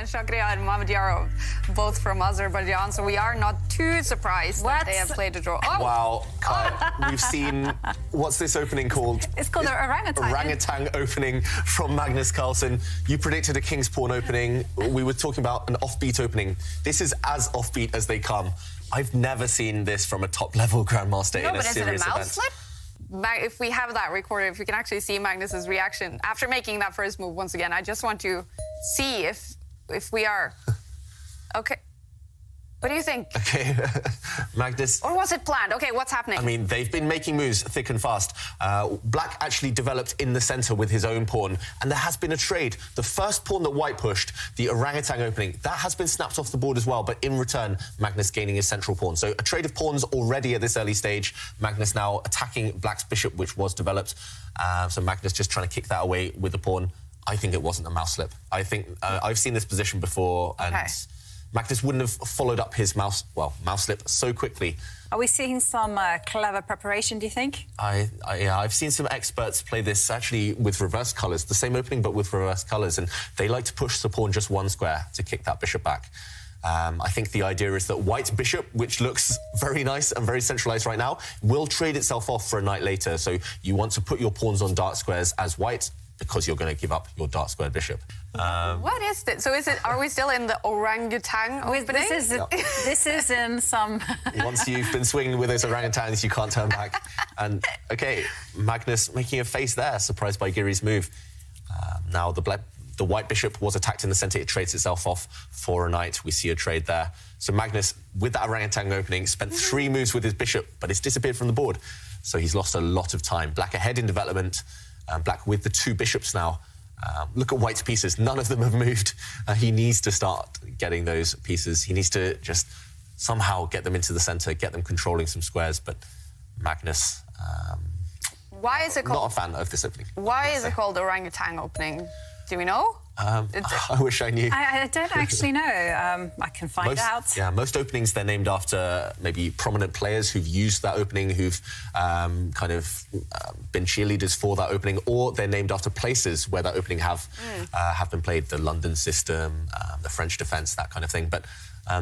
Shakriar and Mamedjarov, both from Azerbaijan, so we are not too surprised that they have played a draw. Oh. Wow, Kai, we've seen, what's this opening called? It's called an orangutan. Orangutan opening from Magnus Carlsen. You predicted a King's Pawn opening. We were talking about an offbeat opening. This is as offbeat as they come. I've never seen this from a top-level Grandmaster in a serious event. Mouse slip? If we have that recorded, if we can actually see Magnus's reaction after making that first move once again, I just want to see if we are... Okay. What do you think? Okay, Magnus... Or was it planned? Okay, what's happening? I mean, they've been making moves thick and fast. Black actually developed in the centre with his own pawn, and there has been a trade. The first pawn that White pushed, the orangutan opening, that has been snapped off the board as well, but in return, Magnus gaining his central pawn. So a trade of pawns already at this early stage. Magnus now attacking Black's bishop, which was developed. So Magnus just trying to kick that away with the pawn. I think it wasn't a mouse slip. I think I've seen this position before, and... Okay. Magnus wouldn't have followed up his mouse slip so quickly. Are we seeing some clever preparation, do you think? Yeah, I've seen some experts play this actually with reverse colours, the same opening but with reverse colours, and they like to push the pawn just one square to kick that bishop back. I think the idea is that White's bishop, which looks very nice and very centralised right now, will trade itself off for a knight later. So you want to put your pawns on dark squares as White, because you're going to give up your dark square bishop. What is this? So are we still in the orangutan opening? This is in some... Once you've been swinging with those orangutans, you can't turn back. And, OK, Magnus making a face there, surprised by Giri's move. Now the White bishop was attacked in the centre. It trades itself off for a knight. We see a trade there. So Magnus, with that orangutan opening, spent 3 moves with his bishop, but it's disappeared from the board. So he's lost a lot of time. Black ahead in development. Black with the 2 bishops now. Look at White's pieces. None of them have moved. He needs to start getting those pieces. He needs to just somehow get them into the centre, get them controlling some squares. But Magnus... Why is it called... Not a fan of this opening. Why is it called orangutan opening? Do we know? I wish I knew. I don't actually know. I can find out. Yeah, most openings, they're named after maybe prominent players who've used that opening, who've kind of been cheerleaders for that opening, or they're named after places where that opening have been played, the London system, the French defence, that kind of thing. But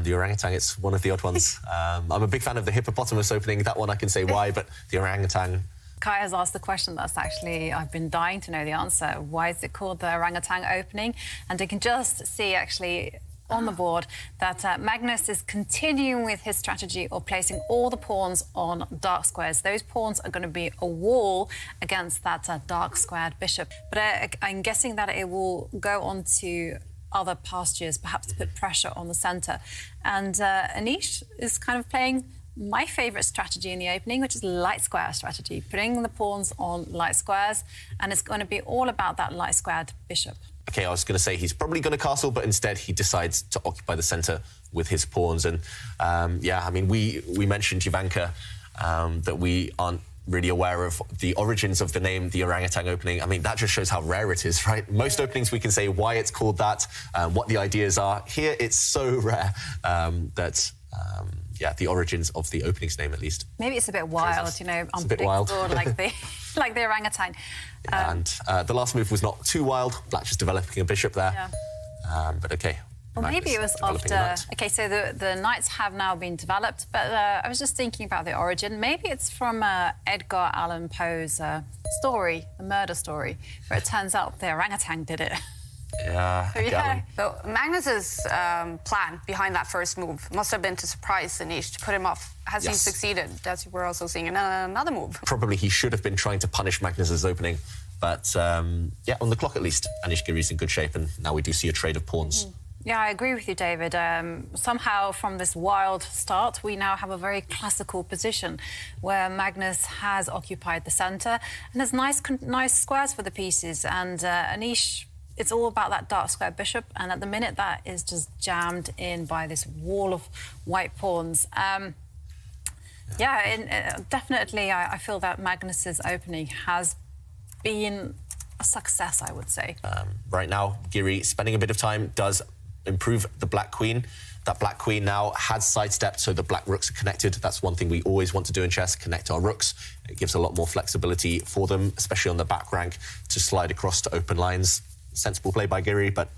the orangutan, it's one of the odd ones. I'm a big fan of the hippopotamus opening. That one I can say why, but the orangutan... Kai has asked the question that's actually, I've been dying to know the answer. Why is it called the orangutan opening? And you can just see, actually, on the board that Magnus is continuing with his strategy of placing all the pawns on dark squares. Those pawns are going to be a wall against that dark squared bishop. But I'm guessing that it will go on to other pastures, perhaps to put pressure on the centre. And Anish is kind of playing my favourite strategy in the opening, which is light square strategy, putting the pawns on light squares, and it's going to be all about that light squared bishop. OK, I was going to say he's probably going to castle, but instead he decides to occupy the centre with his pawns. And, yeah, I mean, we mentioned, Ivanka, that we aren't really aware of the origins of the name, the orangutan opening. I mean, that just shows how rare it is, right? Most openings we can say why it's called that, what the ideas are. Here, it's so rare that... yeah, the origins of the opening's name, at least. Maybe it's a bit wild, you know, unpredictable, like the orangutan. And the last move was not too wild. Black just developing a bishop there. Yeah. But OK. Well, maybe it was after... OK, so the knights have now been developed, but I was just thinking about the origin. Maybe it's from Edgar Allan Poe's story, the murder story, where it turns out the orangutan did it. Yeah. So Magnus's plan behind that first move must have been to surprise Anish, to put him off. Has he succeeded? We're also seeing another move. Probably he should have been trying to punish Magnus's opening. But, yeah, on the clock at least, Anish Giri's in good shape, and now we do see a trade of pawns. Yeah, I agree with you, David. Somehow, from this wild start, we now have a very classical position where Magnus has occupied the centre, and there's nice squares for the pieces, and Anish... It's all about that dark square bishop, and at the minute that is just jammed in by this wall of white pawns. Definitely I feel that Magnus's opening has been a success, I would say. Right now, Giri, spending a bit of time, does improve the black queen. That black queen now has sidestepped, so the black rooks are connected. That's one thing we always want to do in chess, connect our rooks. It gives a lot more flexibility for them, especially on the back rank, to slide across to open lines. Sensible play by Giri, but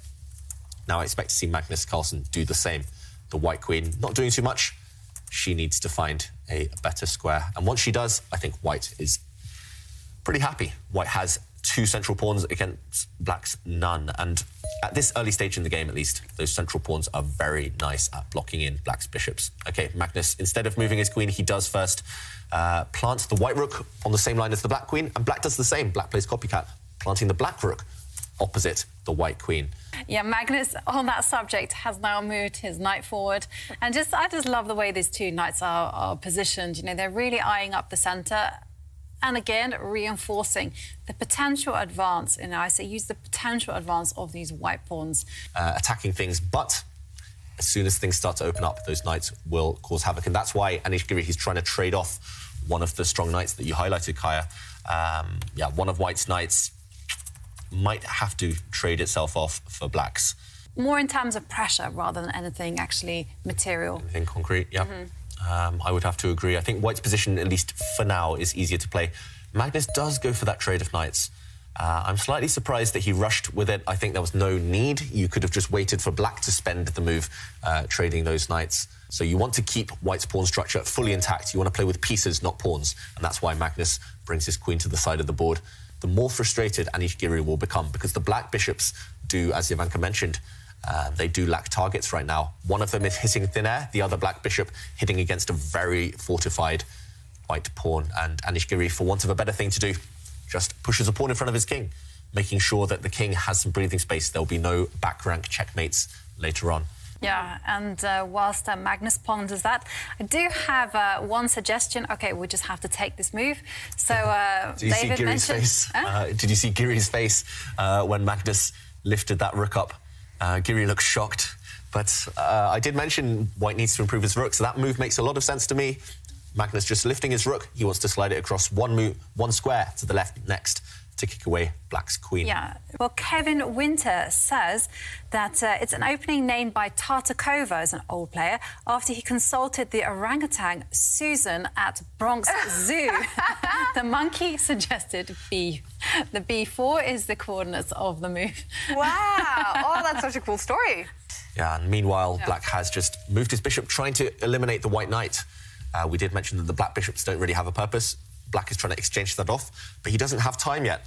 Now I expect to see Magnus Carlsen do the same. The white queen not doing too much. She needs to find a better square. And once she does, I think white is pretty happy. White has 2 central pawns against black's none. And at this early stage in the game, at least, those central pawns are very nice at blocking in black's bishops. OK, Magnus, instead of moving his queen, he does first plant the white rook on the same line as the black queen, and black does the same. Black plays copycat, planting the black rook opposite the white queen. Yeah, Magnus, on that subject, has now moved his knight forward. And I just love the way these 2 knights are positioned. You know, they're really eyeing up the centre. And again, reinforcing the potential advance. You know, I say use the potential advance of these white pawns. Attacking things, but as soon as things start to open up, those knights will cause havoc. And that's why Anish Giri, he's trying to trade off one of the strong knights that you highlighted, Kaya. Yeah, one of white's knights might have to trade itself off for black's. More in terms of pressure rather than anything actually material. Anything concrete, yeah. I would have to agree. I think white's position, at least for now, is easier to play. Magnus does go for that trade of knights. I'm slightly surprised that he rushed with it. I think there was no need. You could have just waited for black to spend the move trading those knights. So you want to keep white's pawn structure fully intact. You want to play with pieces, not pawns. And that's why Magnus brings his queen to the side of the board. The more frustrated Anish Giri will become, because the black bishops do, as Ivanka mentioned, they do lack targets right now. One of them is hitting thin air, the other black bishop hitting against a very fortified white pawn. And Anish Giri, for want of a better thing to do, just pushes a pawn in front of his king, making sure that the king has some breathing space. There'll be no back rank checkmates later on. Yeah, and whilst Magnus ponders that, I do have one suggestion. OK, we just have to take this move. So Did you see Giri's face? Did you see Giri's face when Magnus lifted that rook up? Giri looks shocked. But I did mention white needs to improve his rook, so that move makes a lot of sense to me. Magnus just lifting his rook. He wants to slide it across one square to the left next to kick away black's queen. Yeah. Well, Kevin Winter says that it's an opening named by Tartakova, as an old player, after he consulted the orangutan Susan at Bronx Zoo. The monkey suggested B. The B4 is the coordinates of the move. Wow. Oh, that's such a cool story. Yeah, and meanwhile, black has just moved his bishop, trying to eliminate the white knight. We did mention that the black bishops don't really have a purpose. Black is trying to exchange that off, but he doesn't have time yet.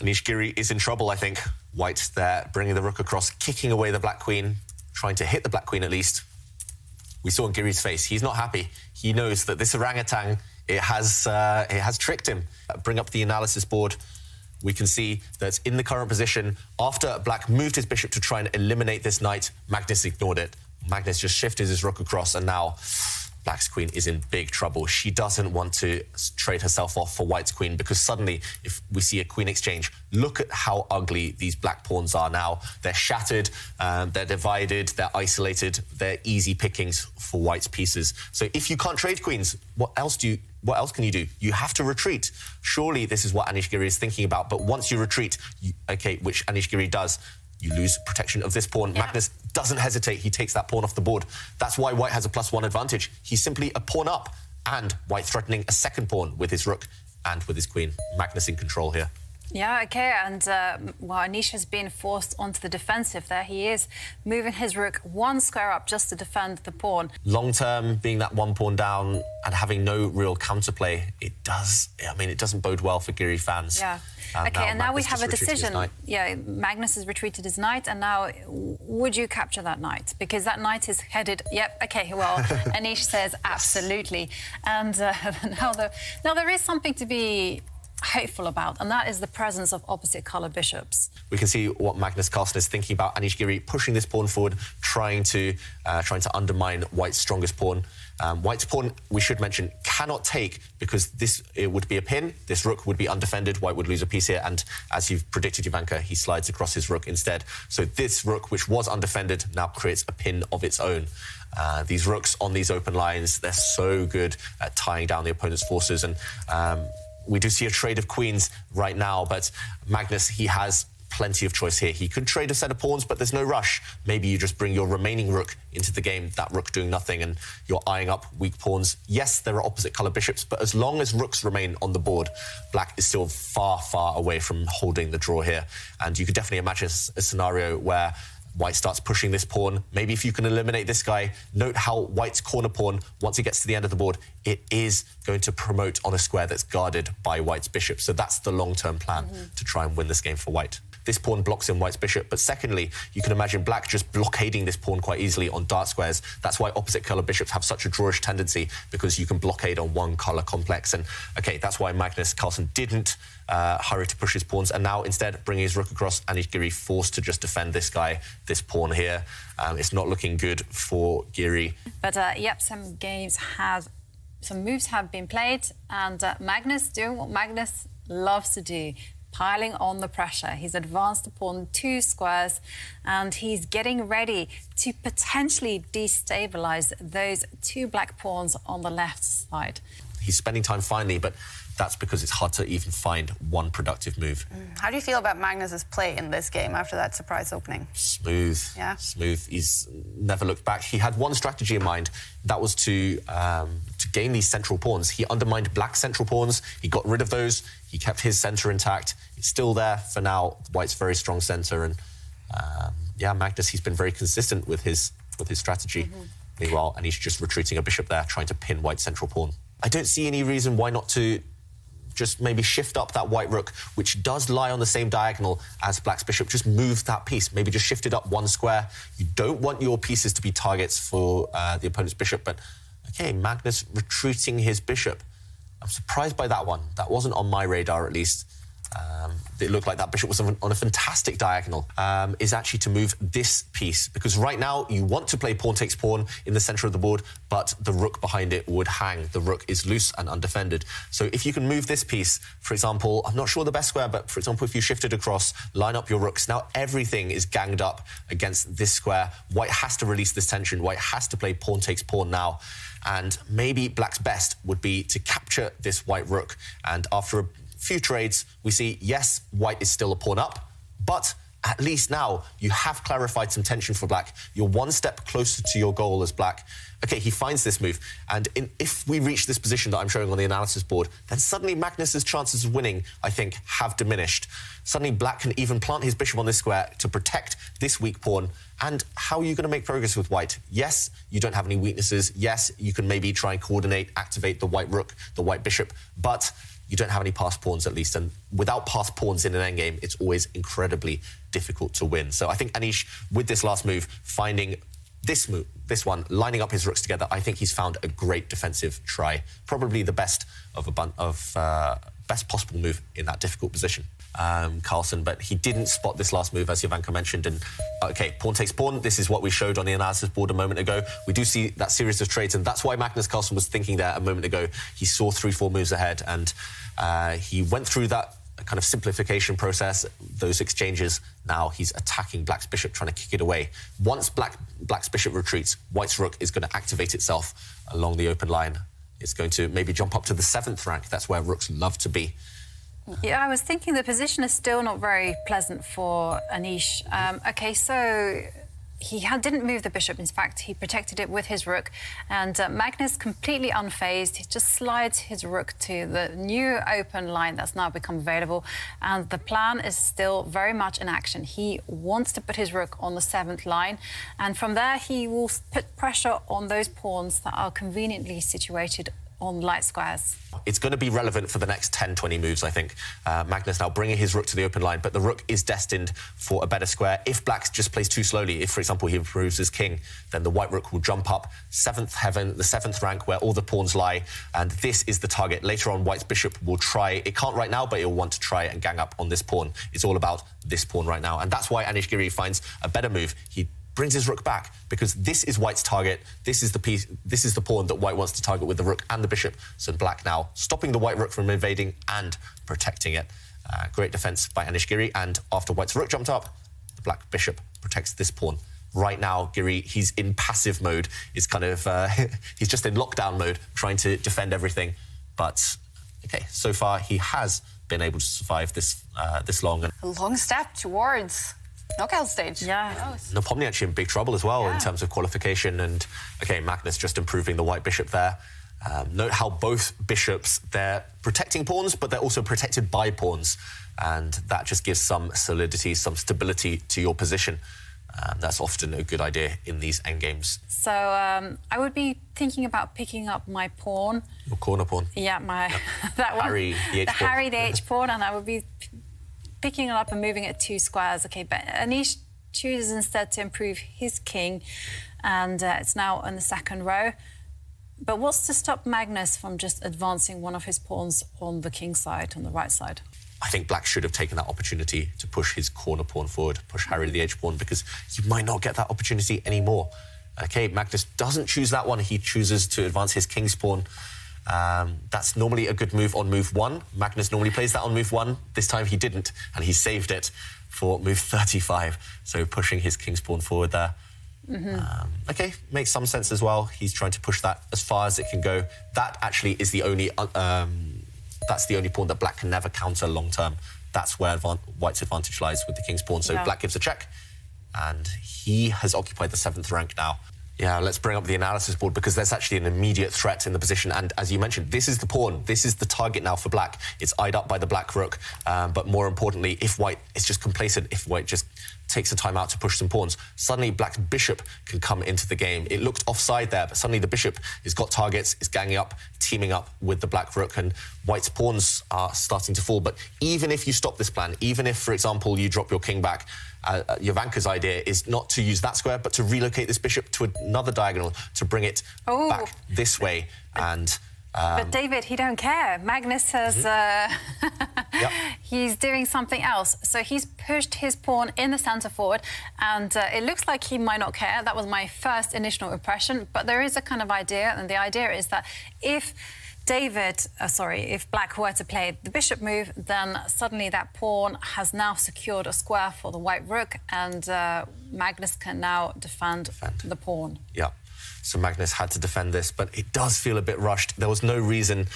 Anish Giri is in trouble, I think. White there, bringing the rook across, kicking away the black queen, trying to hit the black queen at least. We saw in Giri's face, he's not happy. He knows that this orangutan, it has tricked him. Bring up the analysis board. We can see that in the current position, after black moved his bishop to try and eliminate this knight, Magnus ignored it. Magnus just shifted his rook across, and now black's queen is in big trouble. She doesn't want to trade herself off for white's queen, because suddenly, if we see a queen exchange, look at how ugly these black pawns are now. They're shattered, they're divided, they're isolated, they're easy pickings for white's pieces. So if you can't trade queens, what else can you do? You have to retreat. Surely this is what Anish Giri is thinking about. But once you retreat, which Anish Giri does, you lose protection of this pawn. Yeah. Magnus doesn't hesitate. He takes that pawn off the board. That's why white has a +1 advantage. He's simply a pawn up, and white threatening a second pawn with his rook and with his queen. Magnus in control here. Yeah, OK, and well, Anish has been forced onto the defensive there. He is moving his rook 1 square up just to defend the pawn. Long term, being that 1 pawn down and having no real counterplay, it doesn't bode well for Giri fans. Yeah. OK, and now we have a decision. Yeah, Magnus has retreated his knight, and now would you capture that knight? Because that knight is headed... Yep, OK, well, Anish says absolutely. And now there is something to be hopeful about, and that is the presence of opposite colour bishops. We can see what Magnus Carlsen is thinking about. Anish Giri pushing this pawn forward, trying to undermine white's strongest pawn. White's pawn, we should mention, cannot take, because it would be a pin. This rook would be undefended. White would lose a piece here, and as you've predicted, Ivanka, he slides across his rook instead. So this rook, which was undefended, now creates a pin of its own. These rooks on these open lines, they're so good at tying down the opponent's forces, and we do see a trade of queens right now, but Magnus, he has plenty of choice here. He could trade a set of pawns, but there's no rush. Maybe you just bring your remaining rook into the game, that rook doing nothing, and you're eyeing up weak pawns. Yes, there are opposite colour bishops, but as long as rooks remain on the board, black is still far, far away from holding the draw here. And you could definitely imagine a scenario where White starts pushing this pawn. Maybe if you can eliminate this guy, note how White's corner pawn, once it gets to the end of the board, it is going to promote on a square that's guarded by White's bishop. So that's the long-term plan to try and win this game for White. This pawn blocks in White's bishop, but secondly, you can imagine Black just blockading this pawn quite easily on dark squares. That's why opposite colour bishops have such a drawish tendency, because you can blockade on one colour complex. And, OK, that's why Magnus Carlsen didn't hurry to push his pawns, and now instead bringing his rook across, Anish Giri forced to just defend this guy, this pawn here. It's not looking good for Giri. But, yep, some moves have been played, and Magnus doing what Magnus loves to do, piling on the pressure. He's advanced the pawn 2 squares, and he's getting ready to potentially destabilise those 2 black pawns on the left side. He's spending time finally, but that's because it's hard to even find one productive move. How do you feel about Magnus's play in this game after that surprise opening? Smooth. Yeah. Smooth. He's never looked back. He had one strategy in mind. That was to gain these central pawns. He undermined Black's central pawns. He got rid of those. He kept his centre intact. It's still there for now. White's very strong centre. And, yeah, Magnus, he's been very consistent with his strategy. Meanwhile, and he's just retreating a bishop there, trying to pin White's central pawn. I don't see any reason why not to just maybe shift up that White rook, which does lie on the same diagonal as Black's bishop. Just move that piece, maybe just shift it up 1 square. You don't want your pieces to be targets for the opponent's bishop, but, OK, Magnus retreating his bishop. I'm surprised by that one. That wasn't on my radar, at least. It looked like that bishop was on a fantastic diagonal, is actually to move this piece. Because right now, you want to play pawn takes pawn in the centre of the board, but the rook behind it would hang. The rook is loose and undefended. So if you can move this piece, for example, I'm not sure the best square, but for example, if you shift it across, line up your rooks, now everything is ganged up against this square. White has to release this tension. White has to play pawn takes pawn now. And maybe Black's best would be to capture this White rook. And after a few trades, we see, yes, White is still a pawn up, but at least now you have clarified some tension for Black. You're 1 step closer to your goal as Black. OK, he finds this move, and if we reach this position that I'm showing on the analysis board, then suddenly Magnus's chances of winning, I think, have diminished. Suddenly Black can even plant his bishop on this square to protect this weak pawn. And how are you going to make progress with White? Yes, you don't have any weaknesses. Yes, you can maybe try and coordinate, activate the White rook, the White bishop, but you don't have any passed pawns, at least. And without passed pawns in an endgame, it's always incredibly difficult to win. So I think Anish, with this last move, finding this move, this one, lining up his rooks together, I think he's found a great defensive try. Probably the best best possible move in that difficult position. Carlsen, but he didn't spot this last move, as Jovanka mentioned. And, OK, pawn takes pawn. This is what we showed on the analysis board a moment ago. We do see that series of trades, and that's why Magnus Carlsen was thinking there a moment ago. He saw 3-4 moves ahead, and he went through that kind of simplification process, those exchanges. Now he's attacking Black's bishop, trying to kick it away. Once Black's bishop retreats, White's rook is going to activate itself along the open line. It's going to maybe jump up to the 7th rank. That's where rooks love to be. Yeah, I was thinking the position is still not very pleasant for Anish. OK, so he didn't move the bishop. In fact, he protected it with his rook. And Magnus, completely unfazed, he just slides his rook to the new open line that's now become available. And the plan is still very much in action. He wants to put his rook on the 7th line. And from there, he will put pressure on those pawns that are conveniently situated on light squares. It's going to be relevant for the next 10, 20 moves, I think. Magnus now bringing his rook to the open line, but the rook is destined for a better square. If Black just plays too slowly, if, for example, he improves his king, then the White rook will jump up 7th heaven, the 7th rank, where all the pawns lie, and this is the target. Later on, White's bishop will try, it can't right now, but it'll want to try and gang up on this pawn. It's all about this pawn right now, and that's why Anish Giri finds a better move. He brings his rook back, because this is White's target. This is the piece, this is the pawn that White wants to target with the rook and the bishop. So Black now stopping the White rook from invading and protecting it. Great defense by Anish Giri, and after White's rook jumped up, the Black bishop protects this pawn. Right now, Giri, he's in passive mode. He's kind of, he's just in lockdown mode, trying to defend everything. But, OK, so far he has been able to survive this long. A long step towards knockout stage. Yeah. Nepomniachtchi actually in big trouble as well in terms of qualification. And, OK, Magnus just improving the White bishop there. Note how both bishops, they're protecting pawns, but they're also protected by pawns. And that just gives some solidity, some stability to your position. That's often a good idea in these endgames. So I would be thinking about picking up my pawn. Your corner pawn. Yeah, that one. Harry, the H pawn. Harry, the H pawn, and I would be picking it up and moving it 2 squares. Okay, but Anish chooses instead to improve his king, and it's now in the 2nd row. But what's to stop Magnus from just advancing one of his pawns on the king side, on the right side? I think Black should have taken that opportunity to push his corner pawn forward, push Harry to the H pawn, because you might not get that opportunity anymore. Okay, Magnus doesn't choose that one. He chooses to advance his king's pawn. That's normally a good move on move 1. Magnus normally plays that on move 1. This time he didn't, and he saved it for move 35. So pushing his king's pawn forward there. Okay, makes some sense as well. He's trying to push that as far as it can go. That actually is the only... that's the only pawn that Black can never counter long term. That's where White's advantage lies with the king's pawn. So Black gives a check, and he has occupied the 7th rank now. Yeah, let's bring up the analysis board, because there's actually an immediate threat in the position. And as you mentioned, this is the pawn. This is the target now for Black. It's eyed up by the Black rook. But more importantly, if White is just complacent, if White just takes a time out to push some pawns, suddenly Black's bishop can come into the game. It looked offside there, but suddenly the bishop has got targets, is ganging up, teaming up with the Black rook, and White's pawns are starting to fall. But even if you stop this plan, even if, for example, you drop your king back, Jovanka's idea is not to use that square, but to relocate this bishop to another diagonal, to bring it back this way. And but David, he don't care. Magnus has... he's doing something else. So he's pushed his pawn in the centre forward, and it looks like he might not care. That was my first initial impression. But there is a kind of idea, and the idea is that if if Black were to play the bishop move, then suddenly that pawn has now secured a square for the White rook, and Magnus can now defend the pawn. Yeah. So Magnus had to defend this, but it does feel a bit rushed. There was no reason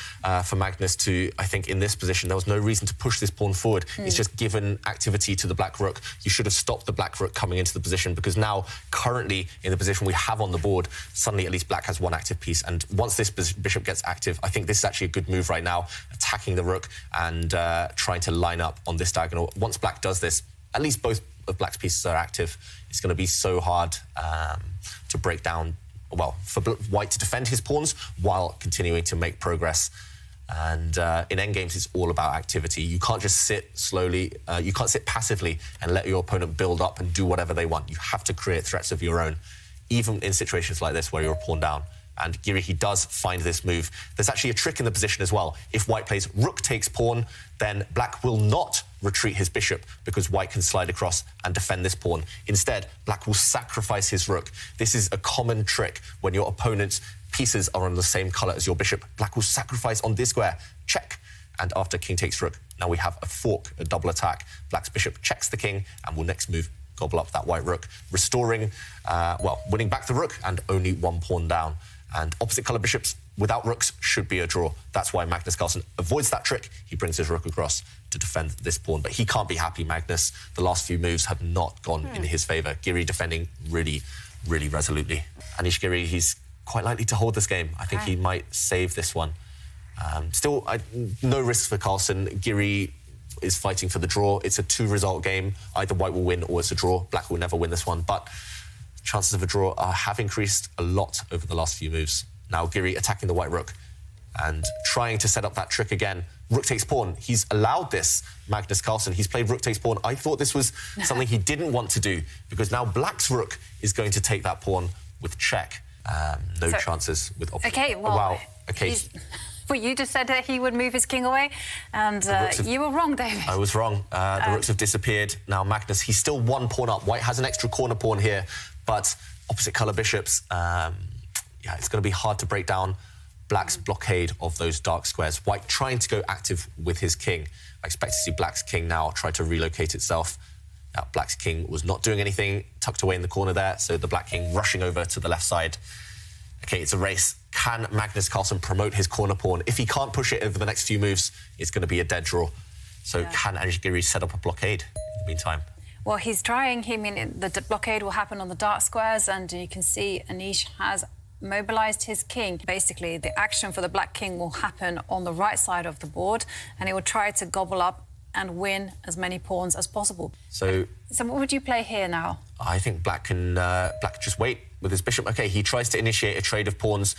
for Magnus to, I think, in this position, there was no reason to push this pawn forward. It's just given activity to the Black rook. You should have stopped the Black rook coming into the position, because now, currently, in the position we have on the board, suddenly at least Black has one active piece. And once this bishop gets active, I think this is actually a good move right now, attacking the rook and trying to line up on this diagonal. Once Black does this, at least both of Black's pieces are active. It's going to be so hard to break down, well, for White to defend his pawns while continuing to make progress. And in endgames, it's all about activity. You can't just sit slowly, you can't sit passively and let your opponent build up and do whatever they want. You have to create threats of your own, even in situations like this where you're a pawn down. And Giri, he does find this move. There's actually a trick in the position as well. If White plays rook takes pawn, then Black will not retreat his bishop, because White can slide across and defend this pawn. Instead, Black will sacrifice his rook. This is a common trick when your opponent's pieces are on the same colour as your bishop. Black will sacrifice on this square, check. And after king takes rook, now we have a fork, a double attack. Black's bishop checks the king and will next move gobble up that White rook, restoring, winning back the rook and only one pawn down. And opposite colour bishops without rooks should be a draw. That's why Magnus Carlsen avoids that trick. He brings his rook across to defend this pawn. But he can't be happy, Magnus. The last few moves have not gone in his favour. Giri defending really, really resolutely. Anish Giri, he's quite likely to hold this game. I think he might save this one. Still, no risks for Carlsen. Giri is fighting for the draw. It's a 2-result game. Either White will win or it's a draw. Black will never win this one. But chances of a draw have increased a lot over the last few moves. Now Giri attacking the White rook and trying to set up that trick again. Rook takes pawn. He's allowed this, Magnus Carlsen. He's played rook takes pawn. I thought this was something he didn't want to do, because now Black's rook is going to take that pawn with check. No chances with option. Okay, well, wow. Okay. Well, you just said that he would move his king away, and you were wrong, David. I was wrong. The rooks have disappeared. Now Magnus, he's still one pawn up. White has an extra corner pawn here, but opposite colour bishops, yeah, it's going to be hard to break down Black's blockade of those dark squares. White trying to go active with his king. I expect to see Black's king now try to relocate itself. Black's king was not doing anything, tucked away in the corner there, so the Black king rushing over to the left side. Okay, it's a race. Can Magnus Carlsen promote his corner pawn? If he can't push it over the next few moves, it's going to be a dead draw. So can Anish Giri set up a blockade in the meantime? Well, he's trying. The blockade will happen on the dark squares, and you can see Anish has mobilised his king. Basically, the action for the Black king will happen on the right side of the board, and he will try to gobble up and win as many pawns as possible. So what would you play here now? I think black can just wait with his bishop. OK, he tries to initiate a trade of pawns,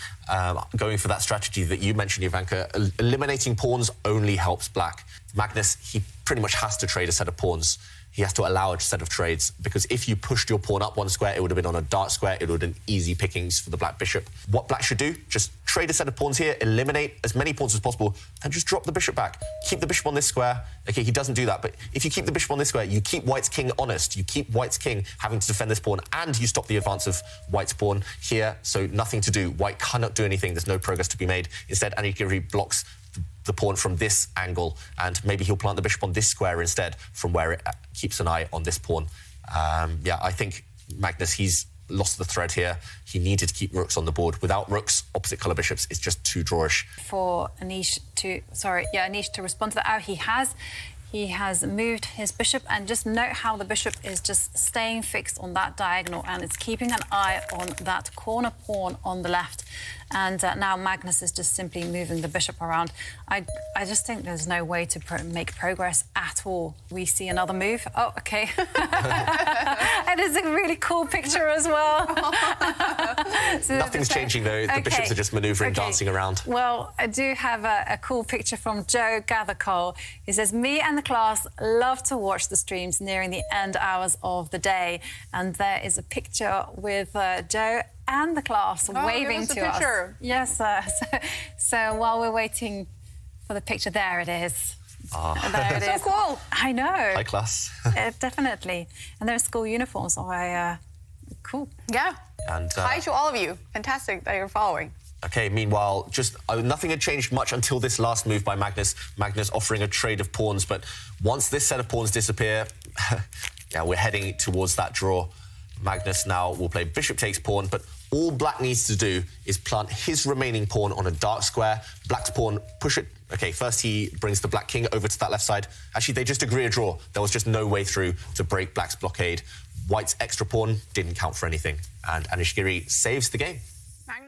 going for that strategy that you mentioned, Ivanka. Eliminating pawns only helps black. Magnus, he pretty much has to trade a set of pawns. He has to allow a set of trades, because if you pushed your pawn up one square, it would have been on a dark square. It would have been easy pickings for the black bishop. What black should do, just trade a set of pawns here, eliminate as many pawns as possible, and just drop the bishop back. Keep the bishop on this square. OK, he doesn't do that, but if you keep the bishop on this square, you keep white's king honest. You keep white's king having to defend this pawn, and you stop the advance of white's pawn here, so nothing to do. White cannot do anything. There's no progress to be made. Instead, Anish Giri blocks the pawn from this angle, and maybe he'll plant the bishop on this square instead, from where it keeps an eye on this pawn. Yeah, I think Magnus, he's lost the thread here. He needed to keep rooks on the board. Without rooks, opposite colour bishops, it's just too drawish. For Anish to respond to that, he has moved his bishop, and just note how the bishop is just staying fixed on that diagonal, and it's keeping an eye on that corner pawn on the left. And now Magnus is just simply moving the bishop around. I just think there's no way to make progress at all. We see another move. Oh, OK. It is a really cool picture as well. So nothing's changing, though. The bishops are just manoeuvring, dancing around. Well, I do have a cool picture from Joe Gathercole. He says, me and the class love to watch the streams nearing the end hours of the day. And there is a picture with Joe and the class waving to us. Yes, so while we're waiting for the picture, there it is. There it is. So cool. I know. High class. Definitely. And they're school uniforms, so cool. Yeah. And hi to all of you. Fantastic that you're following. OK, meanwhile, just nothing had changed much until this last move by Magnus. Magnus offering a trade of pawns, but once this set of pawns disappear, yeah, we're heading towards that draw. Magnus now will play bishop takes pawn, but all black needs to do is plant his remaining pawn on a dark square. Black's pawn, push it. OK, first he brings the black king over to that left side. Actually, they just agree a draw. There was just no way through to break black's blockade. White's extra pawn didn't count for anything, and Anish Giri saves the game.